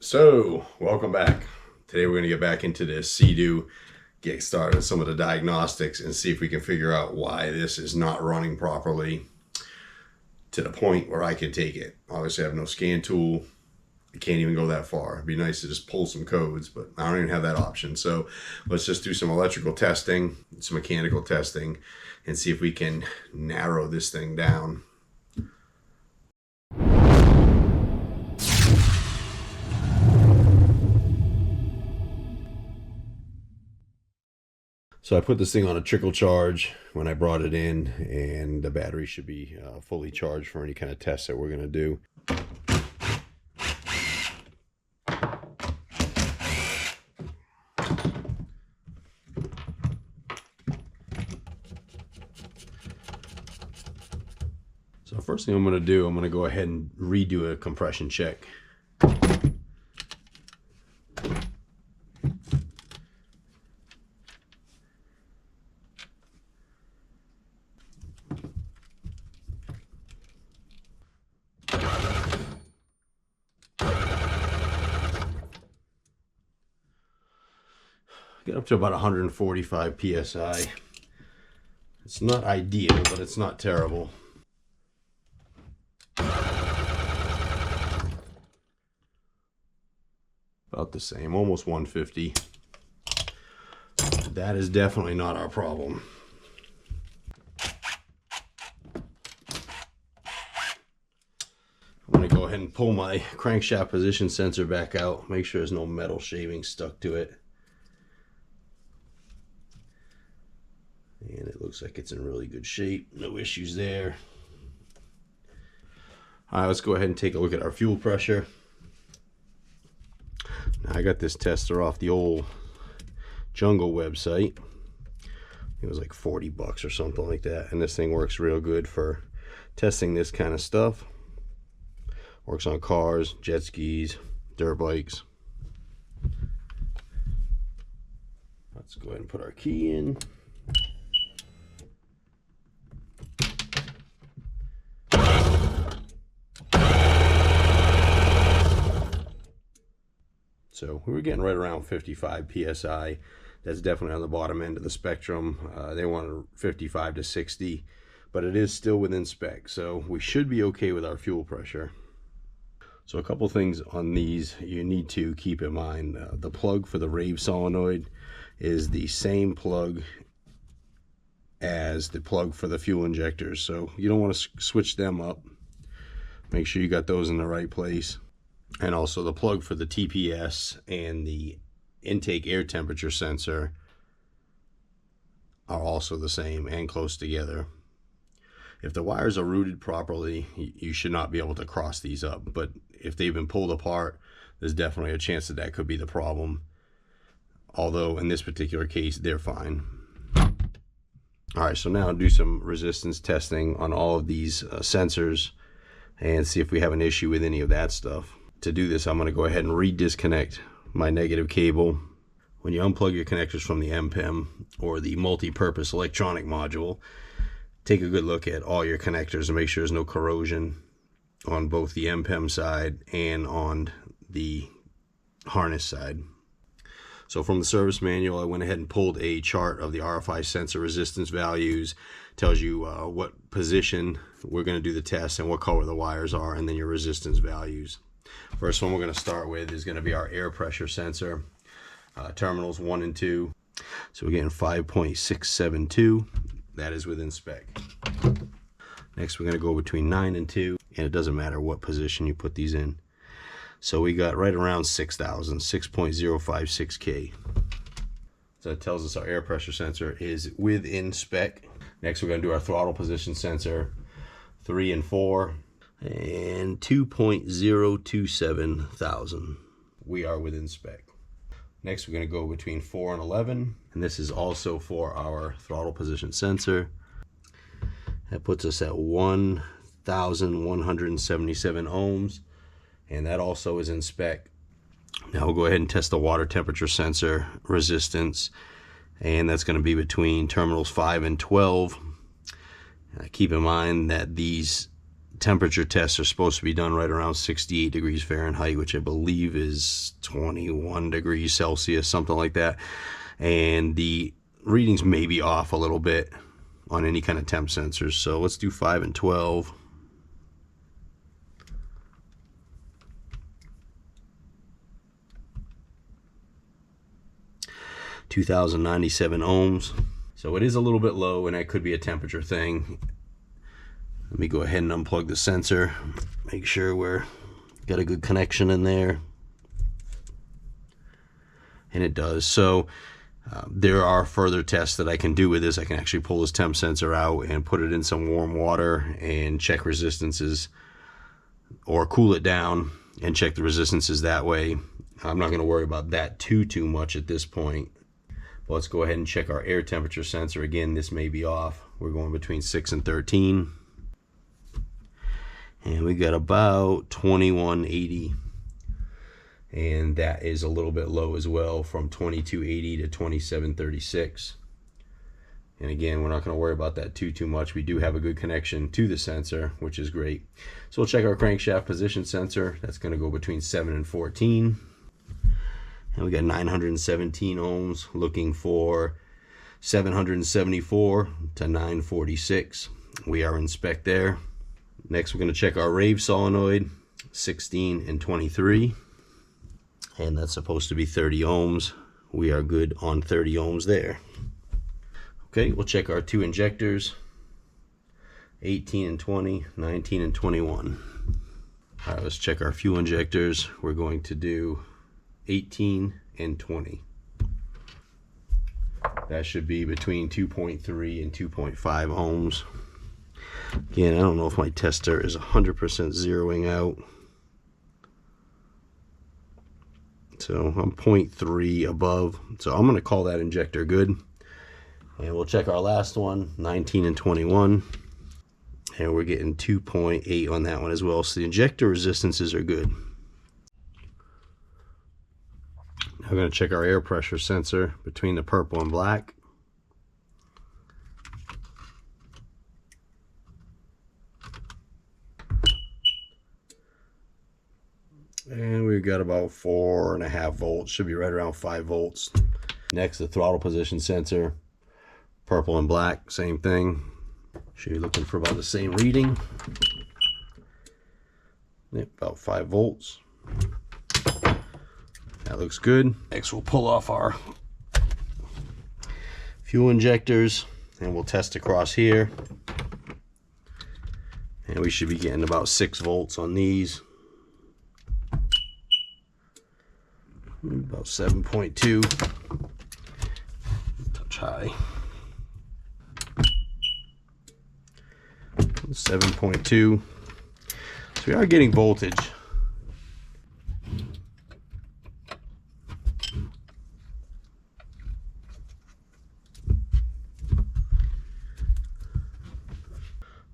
So, welcome back. Today we're going to get back into this Seadoo, get started with some of the diagnostics and see if we can figure out why this is not running properly to the point where I can take it. Obviously I have no scan tool. I can't even go that far. It'd be nice to just pull some codes, but I don't even have that option. So let's just do some electrical testing, some mechanical testing, and see if we can narrow this thing down. So I put this thing on a trickle charge when I brought it in, and the battery should be fully charged for any kind of tests that we're going to do. So first thing I'm going to do, I'm going to go ahead and redo a compression check. Get up to about 145 psi. It's not ideal, but it's not terrible. About the same, almost 150. That is definitely not our problem. I'm going to go ahead and pull my crankshaft position sensor back out, make sure there's no metal shaving stuck to it. And it looks like it's in really good shape. No issues there. All right, let's go ahead and take a look at our fuel pressure. Now, I got this tester off the old Jungle website. It was like 40 bucks or something like that. And this thing works real good for testing this kind of stuff. Works on cars, jet skis, dirt bikes. Let's go ahead and put our key in. So we were getting right around 55 psi. That's definitely on the bottom end of the spectrum. They wanted 55 to 60, but it is still within spec. So we should be okay with our fuel pressure. So a couple things on these you need to keep in mind. The plug for the Rave solenoid is the same plug as the plug for the fuel injectors. So you don't want to switch them up. Make sure you got those in the right place. And also the plug for the TPS and the intake air temperature sensor are also the same and close together. If the wires are routed properly, you should not be able to cross these up. But if they've been pulled apart, there's definitely a chance that that could be the problem. Although in this particular case, they're fine. All right, so now I'll do some resistance testing on all of these sensors and see if we have an issue with any of that stuff. To do this, I'm going to go ahead and re-disconnect my negative cable. When you unplug your connectors from the MPEM or the multi-purpose electronic module, take a good look at all your connectors and make sure there's no corrosion on both the MPEM side and on the harness side. So from the service manual, I went ahead and pulled a chart of the RFI sensor resistance values. Tells you what position we're going to do the test and what color the wires are, and then your resistance values. First one we're going to start with is going to be our air pressure sensor, terminals 1 and 2. So we're getting 5.672. That is within spec. Next we're going to go between 9 and 2, and it doesn't matter what position you put these in. So we got right around 6,000, 6.056K. So it tells us our air pressure sensor is within spec. Next we're going to do our throttle position sensor, 3 and 4. And 2.027 thousand. We are within spec. Next we're going to go between 4 and 11, and this is also for our throttle position sensor. That puts us at 1,177 ohms, and that also is in spec. Now we'll go ahead and test the water temperature sensor resistance, and that's going to be between terminals 5 and 12. Keep in mind that these temperature tests are supposed to be done right around 68 degrees Fahrenheit, which I believe is 21 degrees Celsius, something like that. And the readings may be off a little bit on any kind of temp sensors. So let's do 5 and 12. (2097 ohms). So it is a little bit low, and that could be a temperature thing. Let me go ahead and unplug the sensor, make sure we're got a good connection in there. And it does. So there are further tests that I can do with this. I can actually pull this temp sensor out and put it in some warm water and check resistances, or cool it down and check the resistances that way. I'm not going to worry about that too much at this point. But let's go ahead and check our air temperature sensor. Again, this may be off. We're going between 6 and 13. And we got about 2180. And that is a little bit low as well, from 2280 to 2736. And again, we're not going to worry about that too much. We do have a good connection to the sensor, which is great. So we'll check our crankshaft position sensor. That's going to go between 7 and 14. And we got 917 ohms, looking for 774 to 946. We are in spec there. Next, we're going to check our Rave solenoid, 16 and 23. And that's supposed to be 30 ohms. We are good on 30 ohms there. Okay, we'll check our 2 injectors, 18 and 20, 19 and 21. All right, let's check our fuel injectors. We're going to do 18 and 20. That should be between 2.3 and 2.5 ohms. Again, I don't know if my tester is 100% zeroing out. So I'm 0.3 above. So I'm going to call that injector good. And we'll check our last one, 19 and 21. And we're getting 2.8 on that one as well. So the injector resistances are good. Now we're going to check our air pressure sensor between the purple and black. And we've got about 4.5 volts, should be right around 5 volts. Next, the throttle position sensor, purple and black, same thing. Should be looking for about the same reading. Yep, about 5 volts. That looks good. Next, we'll pull off our fuel injectors and we'll test across here. And we should be getting about 6 volts on these. About 7.2. Touch high. 7.2. So we are getting voltage.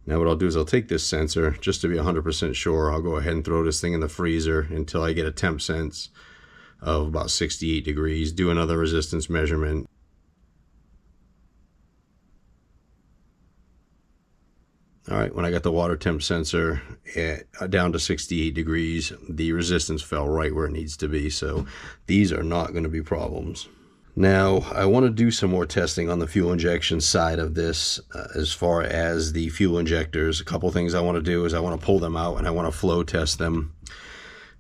Now what I'll do is I'll take this sensor, just to be 100% sure. I'll go ahead and throw this thing in the freezer until I get a temp sense of about 68 degrees. Do another resistance measurement. All right, when I got the water temp sensor down to 68 degrees, the resistance fell right where it needs to be. So these are not going to be problems. Now, I want to do some more testing on the fuel injection side of this. As far as the fuel injectors, a couple things I want to do is I want to pull them out and I want to flow test them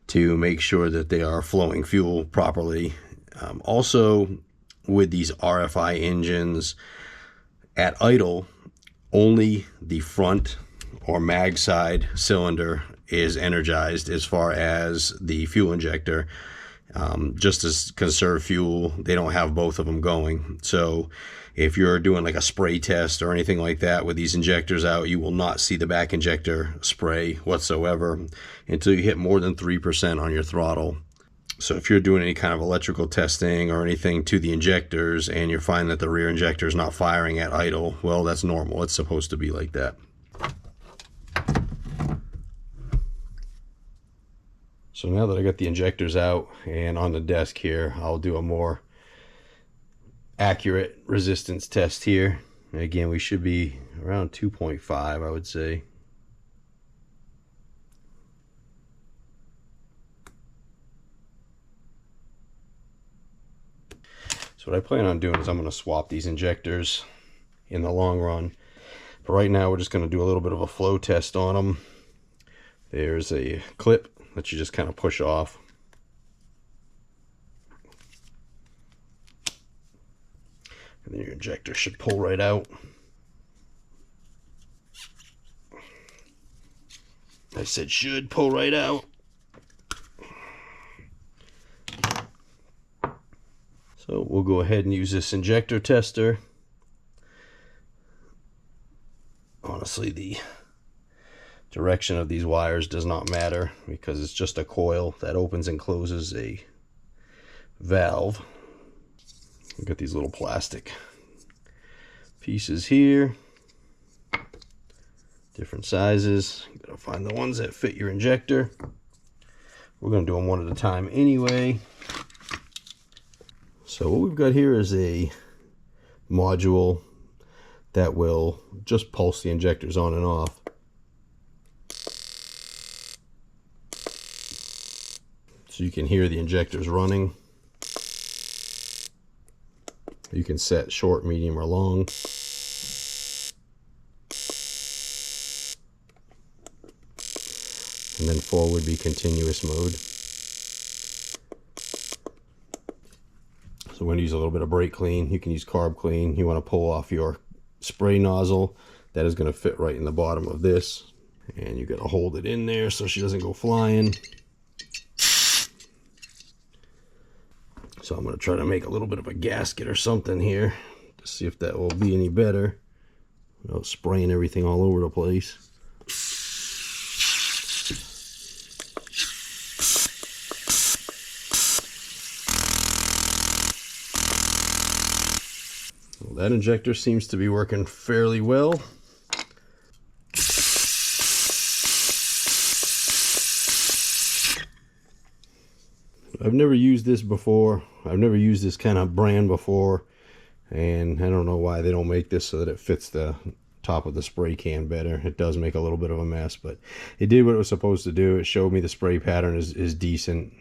to make sure that they are flowing fuel properly. Also, with these RFI engines, at idle, only the front or mag side cylinder is energized as far as the fuel injector. Just to conserve fuel, they don't have both of them going. So if you're doing like a spray test or anything like that with these injectors out, you will not see the back injector spray whatsoever until you hit more than 3% on your throttle. So if you're doing any kind of electrical testing or anything to the injectors and you find that the rear injector is not firing at idle, well, that's normal. It's supposed to be like that. So now that I got the injectors out and on the desk here, I'll do a more accurate resistance test here. And again, we should be around 2.5, I would say. So what I plan on doing is I'm going to swap these injectors in the long run. But right now we're just going to do a little bit of a flow test on them. There's a clip that you just kind of push off. And then your injector should pull right out. I said should pull right out. So we'll go ahead and use this injector tester. Honestly, the direction of these wires does not matter because it's just a coil that opens and closes a valve. We've got these little plastic pieces here, different sizes. You gotta find the ones that fit your injector. We're gonna do them one at a time anyway. So what we've got here is a module that will just pulse the injectors on and off. So you can hear the injectors running. You can set short, medium, or long. And then 4 would be continuous mode. So we're going to use a little bit of brake clean. You can use carb clean. You want to pull off your spray nozzle. That is going to fit right in the bottom of this. And you got to hold it in there so she doesn't go flying. So I'm going to try to make a little bit of a gasket or something here to see if that will be any better without spraying everything all over the place. Well, that injector seems to be working fairly well. I've never used this before. I've never used this kind of brand before, and I don't know why they don't make this so that it fits the top of the spray can better. It does make a little bit of a mess, but it did what it was supposed to do. It showed me the spray pattern is decent.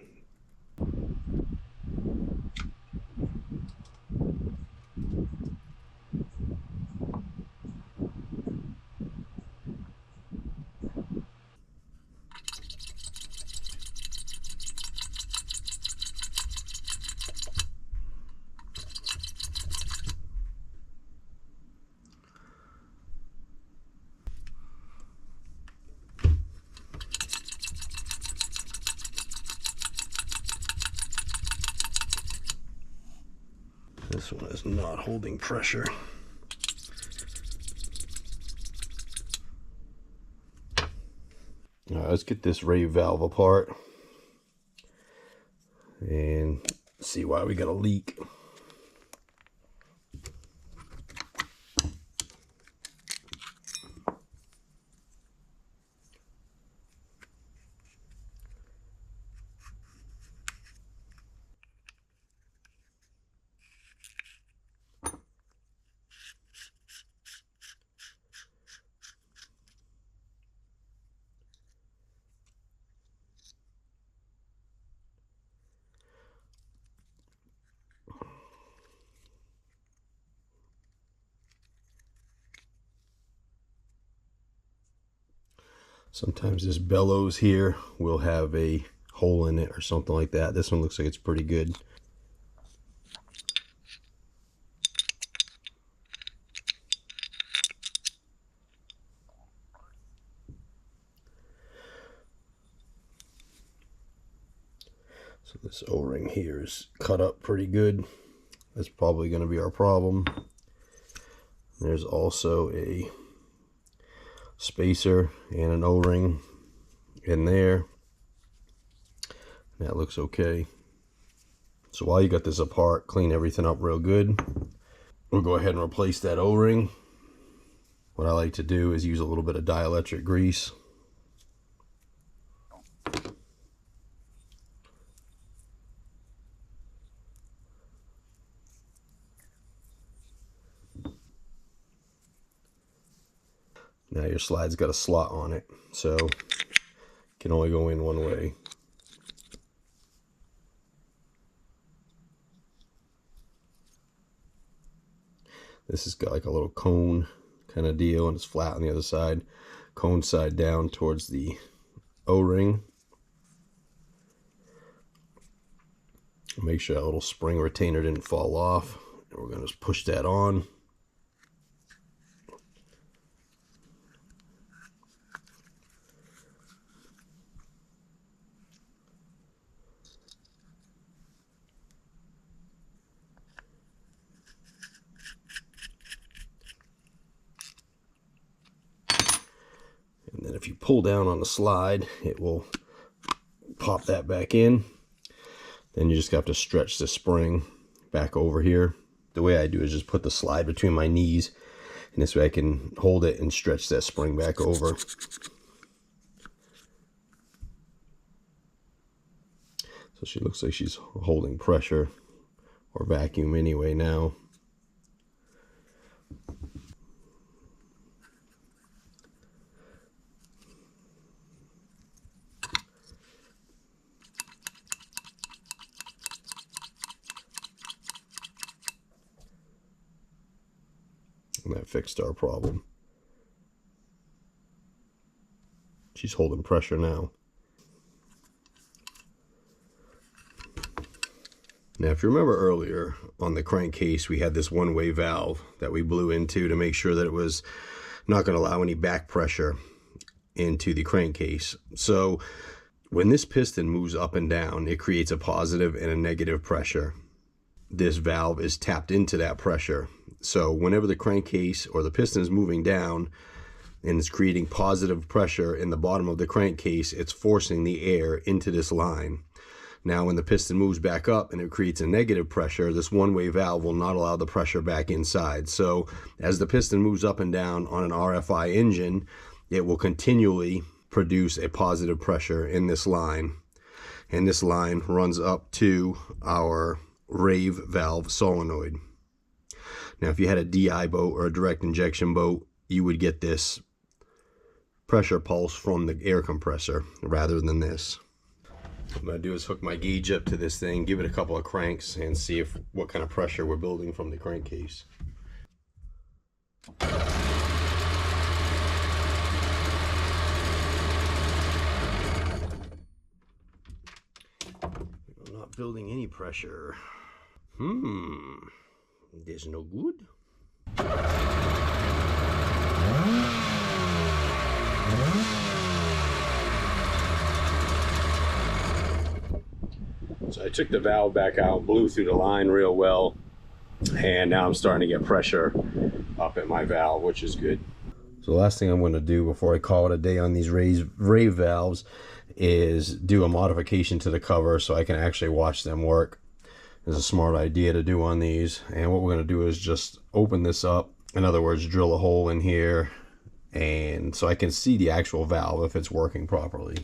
This one is not holding pressure. All right, let's get this Rave valve apart and see why we got a leak. Sometimes this bellows here will have a hole in it or something like that. This one looks like it's pretty good. So this O-ring here is cut up pretty good. That's probably going to be our problem. There's also a spacer and an O-ring in there. That looks okay. So while you got this apart, clean everything up real good. We'll go ahead and replace that O-ring. What I like to do is use a little bit of dielectric grease. Now your slide's got a slot on it, so it can only go in one way. This has got like a little cone kind of deal, and it's flat on the other side. Cone side down towards the O-ring. Make sure that little spring retainer didn't fall off. And we're going to just push that on. And then if you pull down on the slide, it will pop that back in. Then you just have to stretch the spring back over here. The way I do is just put the slide between my knees, and this way I can hold it and stretch that spring back over. So she looks like she's holding pressure or vacuum anyway now. And that fixed our problem. She's holding pressure now. Now, if you remember earlier on the crankcase, we had this one-way valve that we blew into to make sure that it was not going to allow any back pressure into the crankcase. So when this piston moves up and down, it creates a positive and a negative pressure. This valve is tapped into that pressure. So whenever the crankcase or the piston is moving down and it's creating positive pressure in the bottom of the crankcase, it's forcing the air into this line. Now when the piston moves back up and it creates a negative pressure, this one-way valve will not allow the pressure back inside. So as the piston moves up and down on an RFI engine, it will continually produce a positive pressure in this line. And this line runs up to our Rave valve solenoid. Now if you had a DI boat or a direct injection boat, you would get this pressure pulse from the air compressor rather than this. What I'm going to do is hook my gauge up to this thing, give it a couple of cranks, and see what kind of pressure we're building from the crankcase. I'm not building any pressure. That's no good. So I took the valve back out, blew through the line real well, and now I'm starting to get pressure up at my valve, which is good. So the last thing I'm going to do before I call it a day on these Rave valves is do a modification to the cover so I can actually watch them work. It's a smart idea to do on these, and what we're going to do is just open this up. In other words, drill a hole in here, and so I can see the actual valve if it's working properly.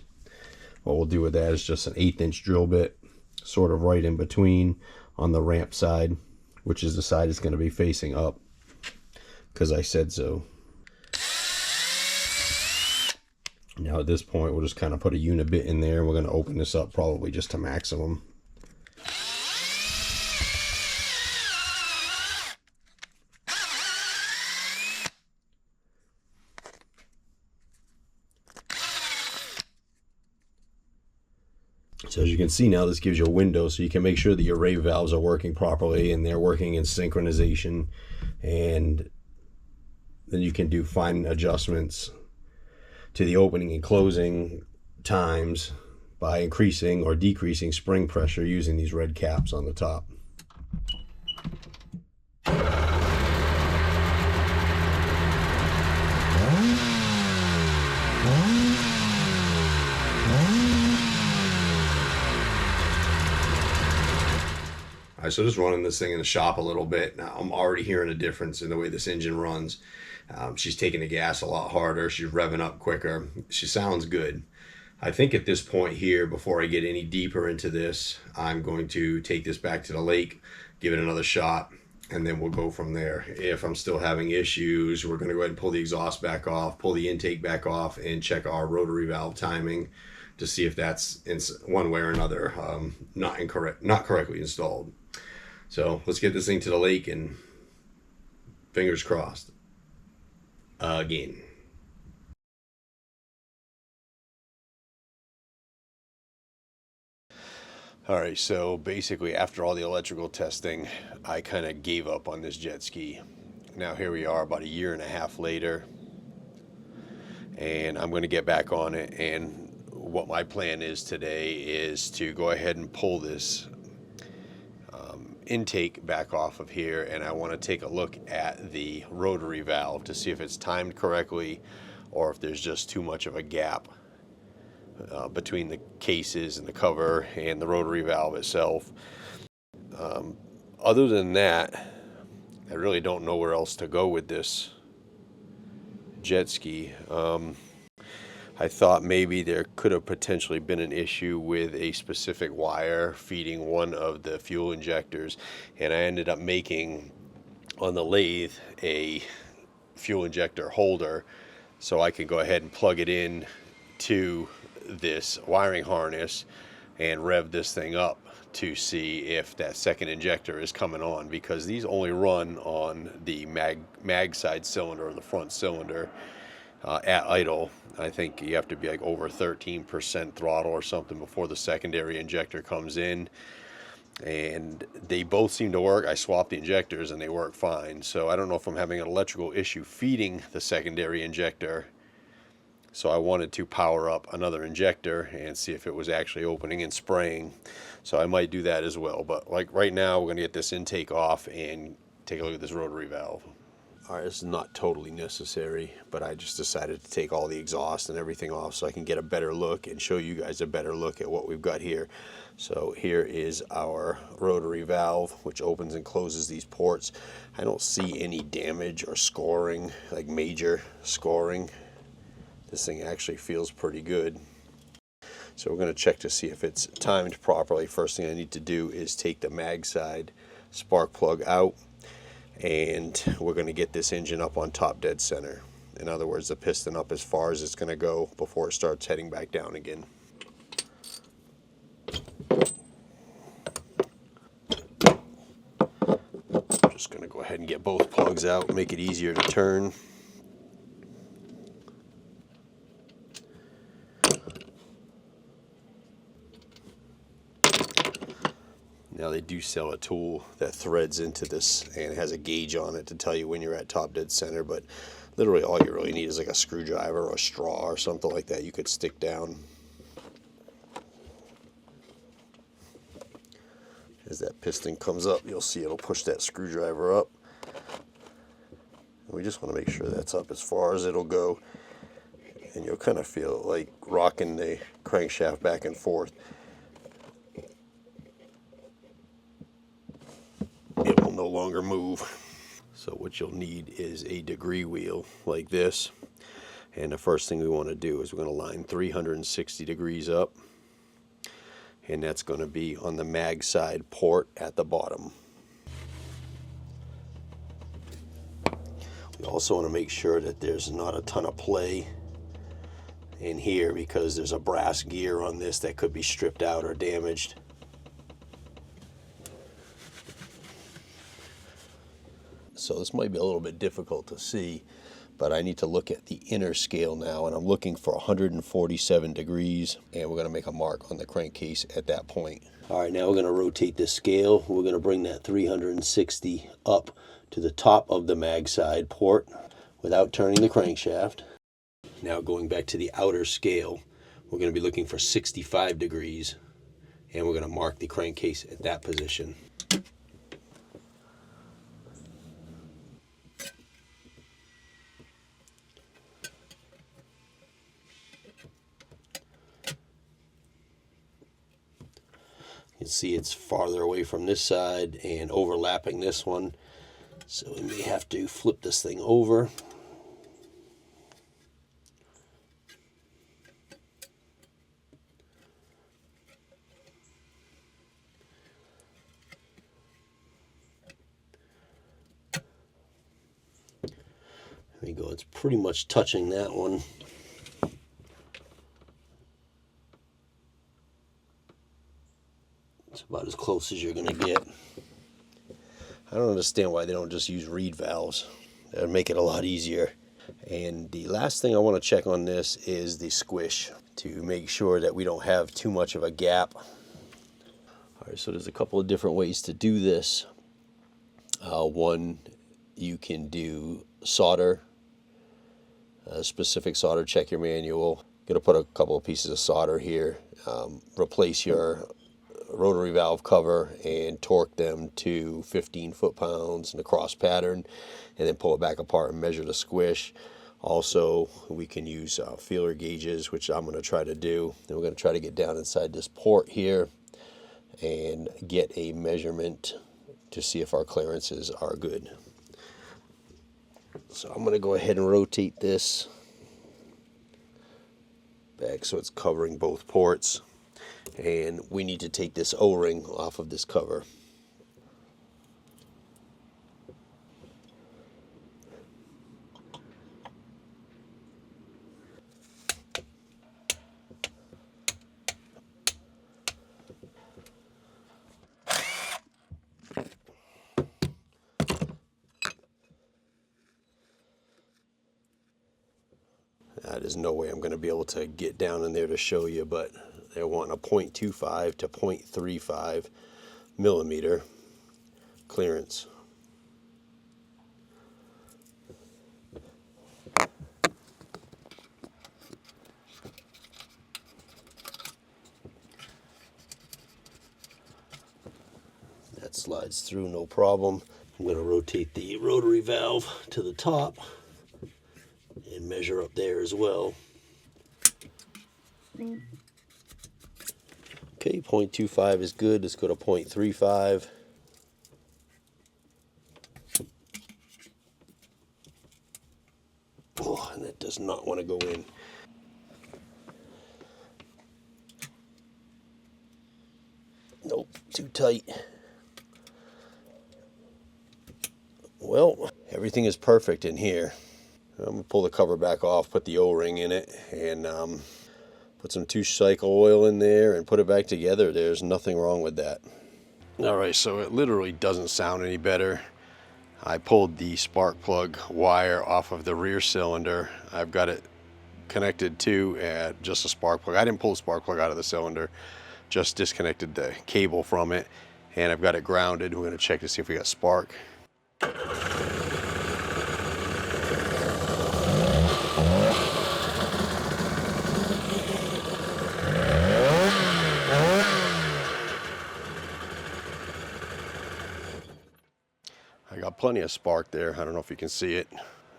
What we'll do with that is just an 1/8 inch drill bit, sort of right in between on the ramp side, which is the side it's going to be facing up, because I said so. Now at this point, we'll just kind of put a unibit in there, and we're going to open this up probably just to maximum. So as you can see now, this gives you a window so you can make sure that your Rave valves are working properly and they're working in synchronization, and then you can do fine adjustments to the opening and closing times by increasing or decreasing spring pressure using these red caps on the top. Alright, so just running this thing in the shop a little bit. Now I'm already hearing a difference in the way this engine runs. She's taking the gas a lot harder. She's revving up quicker. She sounds good. I think at this point here, before I get any deeper into this, I'm going to take this back to the lake, give it another shot, and then we'll go from there. If I'm still having issues, we're going to go ahead and pull the exhaust back off, pull the intake back off, and check our rotary valve timing to see if that's in one way or another not correctly installed. So let's get this thing to the lake and Fingers crossed. Again. All right, so basically after all the electrical testing, I kind of gave up on this jet ski. Now here we are about 1.5 years later, and I'm going to get back on it. And what my plan is today is to go ahead and pull this intake back off of here, and I want to take a look at the rotary valve to see if it's timed correctly or if there's just too much of a gap between the cases and the cover and the rotary valve itself. Other than that, I really don't know where else to go with this jet ski. I thought maybe there could have potentially been an issue with a specific wire feeding one of the fuel injectors, and I ended up making on the lathe a fuel injector holder so I could go ahead and plug it in to this wiring harness and rev this thing up to see if that second injector is coming on, because these only run on the mag side cylinder or the front cylinder at idle. I think you have to be like over 13% throttle or something before the secondary injector comes in, and they both seem to work. I swapped the injectors and they work fine, so I don't know if I'm having an electrical issue feeding the secondary injector. So I wanted to power up another injector and see if it was actually opening and spraying. So I might do that as well. But like right now, we're going to get this intake off and take a look at this rotary valve. All right, this is not totally necessary, but I just decided to take all the exhaust and everything off so I can get a better look and show you guys a better look at what we've got here. So here is our rotary valve, which opens and closes these ports. I don't see any damage or scoring, like major scoring. This thing actually feels pretty good. So we're going to check to see if it's timed properly. First thing I need to do is take the mag side spark plug out, and we're going to get this engine up on top dead center. In other words, the piston up as far as it's going to go before it starts heading back down again. Just going to go ahead and get both plugs out, make it easier to turn. Now they do sell a tool that threads into this and it has a gauge on it to tell you when you're at top dead center, but literally all you really need is like a screwdriver or a straw or something like that you could stick down. As that piston comes up, you'll see it'll push that screwdriver up. And we just want to make sure that's up as far as it'll go, and you'll kind of feel like rocking the crankshaft back and forth. It will no longer move. So what you'll need is a degree wheel like this, and the first thing we want to do is we're going to line 360 degrees up, and that's going to be on the mag side port at the bottom. We also want to make sure that there's not a ton of play in here, because there's a brass gear on this that could be stripped out or damaged. So this might be a little bit difficult to see, but I need to look at the inner scale now, and I'm looking for 147 degrees, and we're going to make a mark on the crankcase at that point. All right, now we're going to rotate this scale. We're going to bring that 360 up to the top of the mag side port without turning the crankshaft. Now going back to the outer scale, we're going to be looking for 65 degrees, and we're going to mark the crankcase at that position. You can see it's farther away from this side and overlapping this one, so we may have to flip this thing over. There we go, it's pretty much touching that one. It's about as close as you're going to get. I don't understand why they don't just use reed valves. That would make it a lot easier. And the last thing I want to check on this is the squish to make sure that we don't have too much of a gap. All right, so there's a couple of different ways to do this. One, you can do solder, specific solder. Check your manual. Gonna put a couple of pieces of solder here. Replace your rotary valve cover and torque them to 15 foot-pounds in a cross pattern, and then pull it back apart and measure the squish. Also, we can use feeler gauges, which I'm going to try to do. Then we're going to try to get down inside this port here and get a measurement to see if our clearances are good. So I'm going to go ahead and rotate this back so it's covering both ports. And we need to take this O-ring off of this cover. There's no way I'm going to be able to get down in there to show you, but they're wanting a 0.25 to 0.35 millimeter clearance. That slides through no problem. I'm going to rotate the rotary valve to the top and measure up there as well. Okay, 0.25 is good. Let's go to 0.35. Oh, and that does not want to go in. Nope, too tight. Well, everything is perfect in here. I'm going to pull the cover back off, put the O-ring in it, and put some 2-cycle oil in there and put it back together. There's nothing wrong with that. Alright, so it literally doesn't sound any better. I pulled the spark plug wire off of the rear cylinder. I've got it connected to just a spark plug. I didn't pull the spark plug out of the cylinder, just disconnected the cable from it, and I've got it grounded. We're going to check to see if we got spark. I got plenty of spark there. I don't know if you can see it.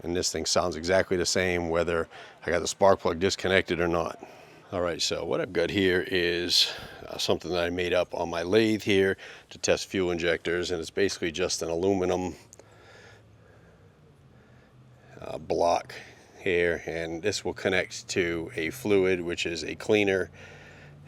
And this thing sounds exactly the same whether I got the spark plug disconnected or not. All right, so what I've got here is something that I made up on my lathe here to test fuel injectors, and it's basically just an aluminum block here, and this will connect to a fluid, which is a cleaner,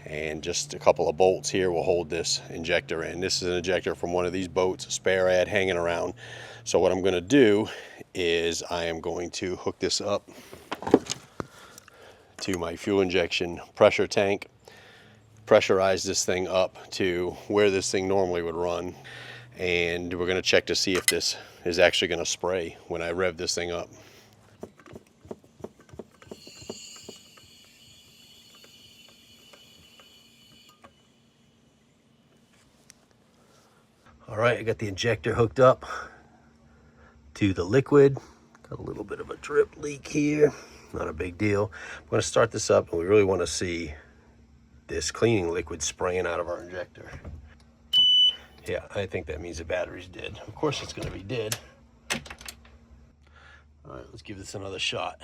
and just a couple of bolts here will hold this injector in. This is an injector from one of these boats, a spare I had hanging around. So what I'm going to do is I am going to hook this up to my fuel injection pressure tank, pressurize this thing up to where this thing normally would run, and we're going to check to see if this is actually going to spray when I rev this thing up. All right, I got the injector hooked up to the liquid. Got a little bit of a drip leak here, not a big deal. I'm going to start this up, and we really want to see this cleaning liquid spraying out of our injector. Yeah, I think that means the battery's dead. Of course it's going to be dead. All right, let's give this another shot.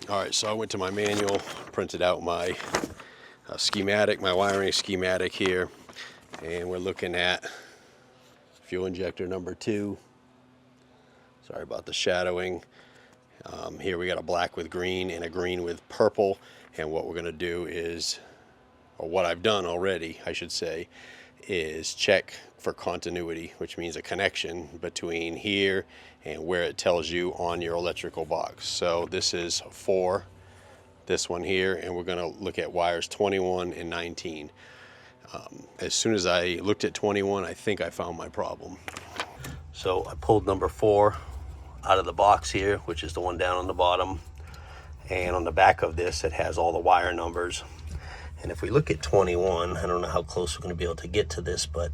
All right, so I went to my manual, printed out my schematic, my wiring schematic here, and we're looking at fuel injector number 2. Sorry about the shadowing. Here we got a black with green and a green with purple, and what we're going to do is, or what I've done already, I should say, is check for continuity, which means a connection between here and where it tells you on your electrical box. So this is for this one here, and we're going to look at wires 21 and 19. As soon as I looked at 21, I think I found my problem. So I pulled number 4 out of the box here, which is the one down on the bottom, and on the back of this it has all the wire numbers. And if we look at 21, I don't know how close we're going to be able to get to this, but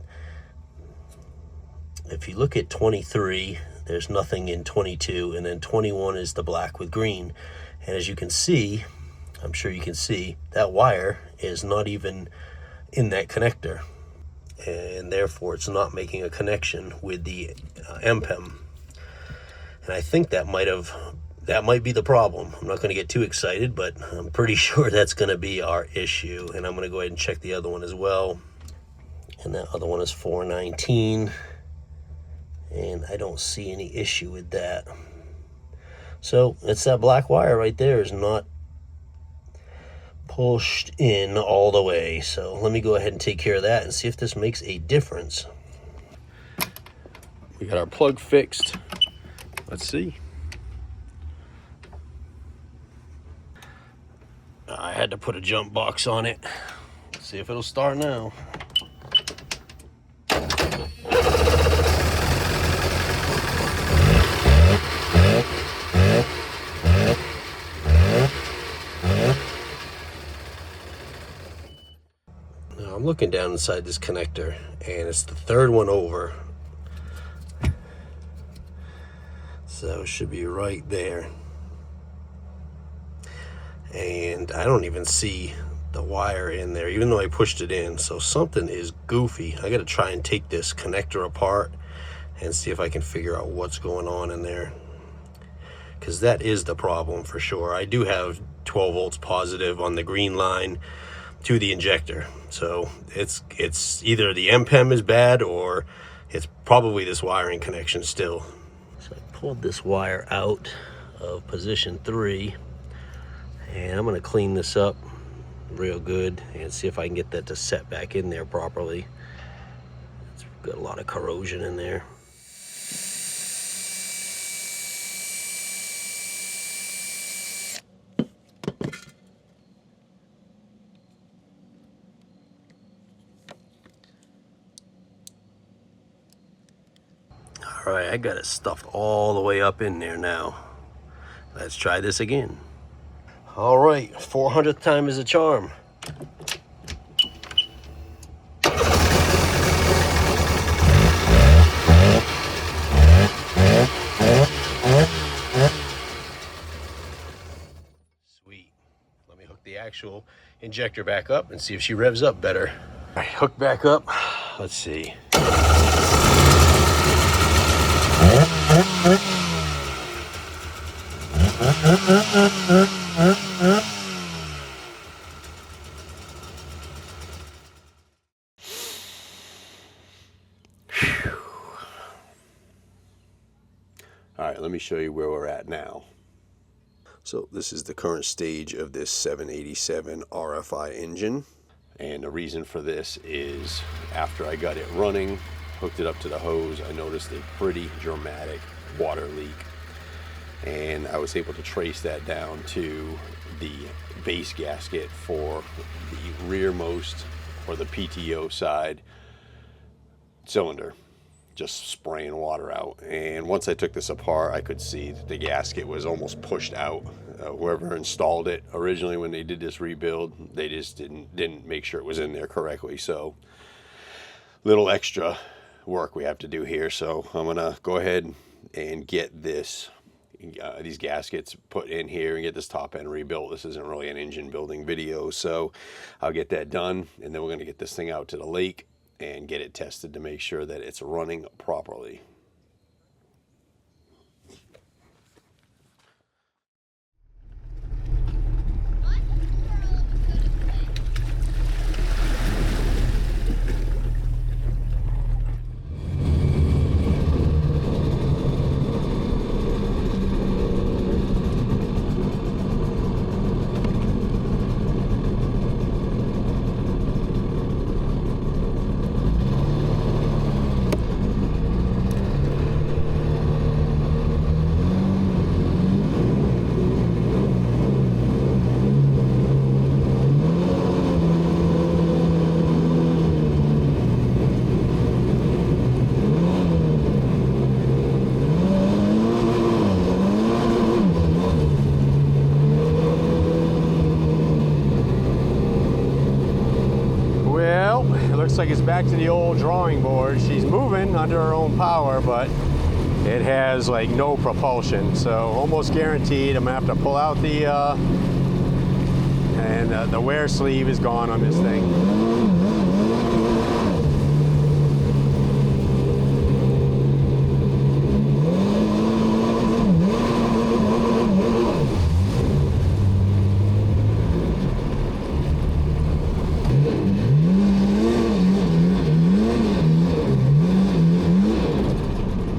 if you look at 23, there's nothing in 22, and then 21 is the black with green. And as you can see, I'm sure you can see, that wire is not even in that connector, and therefore it's not making a connection with the MPEM. And I think that might be the problem. I'm not going to get too excited, but I'm pretty sure that's going to be our issue. And I'm going to go ahead and check the other one as well. And that other one is 419. And I don't see any issue with that. So it's that black wire right there is not pushed in all the way. So let me go ahead and take care of that and see if this makes a difference. We got our plug fixed. Let's see. I had to put a jump box on it. Let's see if it'll start now. Now I'm looking down inside this connector, and it's the third one over. So it should be right there. And I don't even see the wire in there, even though I pushed it in. So something is goofy. I gotta try and take this connector apart and see if I can figure out what's going on in there, because that is the problem for sure. I do have 12 volts positive on the green line to the injector. So it's either the MPEM is bad or it's probably this wiring connection still. So I pulled this wire out of position 3, and I'm going to clean this up real good and see if I can get that to set back in there properly. It's got a lot of corrosion in there. All right, I got it stuffed all the way up in there now. Let's try this again. All right, 400th time is a charm. Sweet. Let me hook the actual injector back up and see if she revs up better. All right, hook back up. Let's see. All right, let me show you where we're at now. So this is the current stage of this 787 RFI engine. And the reason for this is after I got it running, hooked it up to the hose, I noticed a pretty dramatic water leak. And I was able to trace that down to the base gasket for the rearmost, or the PTO side cylinder, just spraying water out. And once I took this apart, I could see that the gasket was almost pushed out. Whoever installed it originally when they did this rebuild, they just didn't make sure it was in there correctly. So little extra work we have to do here. So I'm gonna go ahead and get these gaskets put in here and get this top end rebuilt. This isn't really an engine building video, so I'll get that done, and then we're going to get this thing out to the lake and get it tested to make sure that it's running properly. back to the old drawing board. She's moving under her own power, but it has like no propulsion. So almost guaranteed I'm gonna have to pull out the the wear sleeve is gone on this thing.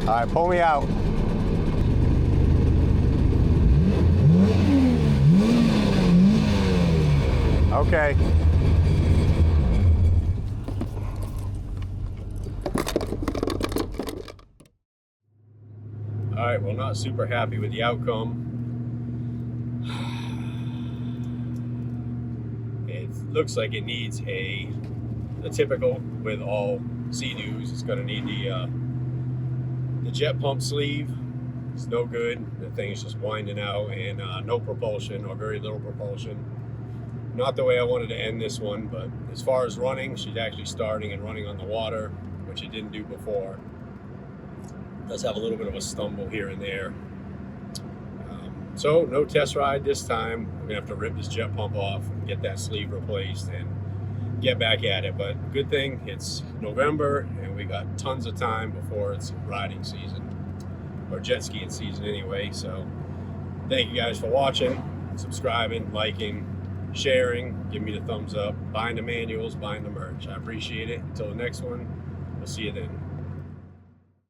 All right, pull me out. Okay. All right, well, not super happy with the outcome. It looks like it needs the typical with all Seadoos. It's going to need the jet pump sleeve. It's no good. The thing is just winding out, and no propulsion or very little propulsion. Not the way I wanted to end this one, but as far as running, she's actually starting and running on the water, which it didn't do before. Does have a little bit of a stumble here and there. So no test ride this time. We're gonna have to rip this jet pump off and get that sleeve replaced and get back at it. But good thing it's November and we got tons of time before it's riding season, or jet skiing season anyway. So thank you guys for watching, subscribing, liking, sharing, give me the thumbs up, buying the manuals, buying the merch. I appreciate it. Until the next one, we'll see you then.